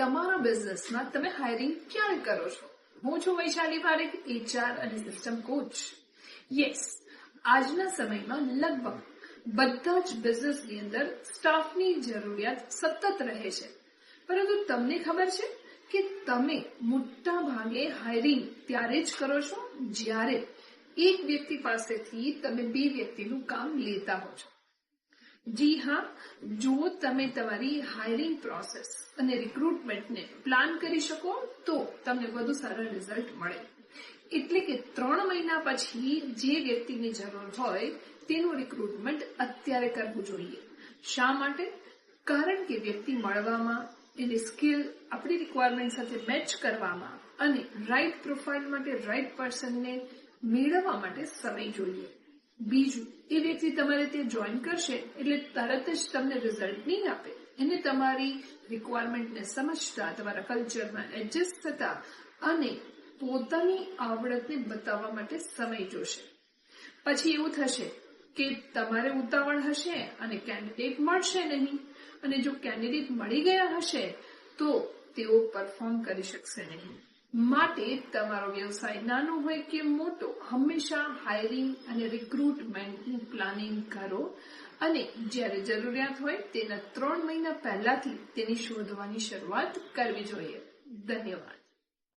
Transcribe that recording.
તમારા બિઝનેસમાં તમે હાયરિંગ ક્યારે કરો છો? હું છું વૈશાલી પારેખ, HR અને સિસ્ટમ કોચ. યસ, આજના સમયમાં લગભગ બધા જ બિઝનેસની અંદર સ્ટાફની જરૂરિયાત સતત રહે છે. પરંતુ તમને ખબર છે કે તમે મોટા ભાગે હાયરિંગ ત્યારે જ કરો છો જ્યારે એક વ્યક્તિ પાસેથી તમે બે વ્યક્તિનું કામ લેતા હો છો. જી હા, જો તમે તમારી હાયરિંગ પ્રોસેસ અને રિક્રુટમેન્ટને પ્લાન કરી શકો તો તમને વધુ સારા રિઝલ્ટ મળે. એટલે કે 3 મહિના પછી જે વ્યક્તિની જરૂર હોય તેનું રિક્રુટમેન્ટ અત્યારે કરવું જોઈએ. શા માટે? કારણ કે વ્યક્તિ મળવામાં, એની સ્કિલ આપણી રિક્વાયરમેન્ટ સાથે મેચ કરવામાં અને રાઇટ પ્રોફાઇલ માટે રાઇટ પર્સનને મેળવવા માટે સમય જોઈએ. બીજું, એ વ્યક્તિ તમારે ત્યાં જોઈન કરશે એટલે તરત જ તમને રિઝલ્ટ નહીં આપે. એને તમારી રિક્વાયરમેન્ટને સમજતા, તમારા કલ્ચરમાં એડજસ્ટ થતા અને પોતાની આવડતને બતાવવા માટે સમય જોશે. પછી એવું થશે કે તમારે ઉતાવળ હશે અને કેન્ડિડેટ મળશે નહીં, અને જો કેન્ડિડેટ મળી ગયા હશે તો તેઓ પરફોર્મ કરી શકશે નહીં. માટે તમારો વ્યવસાય નાનો હોય કે મોટો, હંમેશા હાયરિંગ અને રિક્રુટમેન્ટનું પ્લાનિંગ કરો અને જ્યારે જરૂરિયાત હોય તેના 3 મહિના પહેલાથી તેની શોધવાની શરૂઆત કરવી જોઈએ. ધન્યવાદ.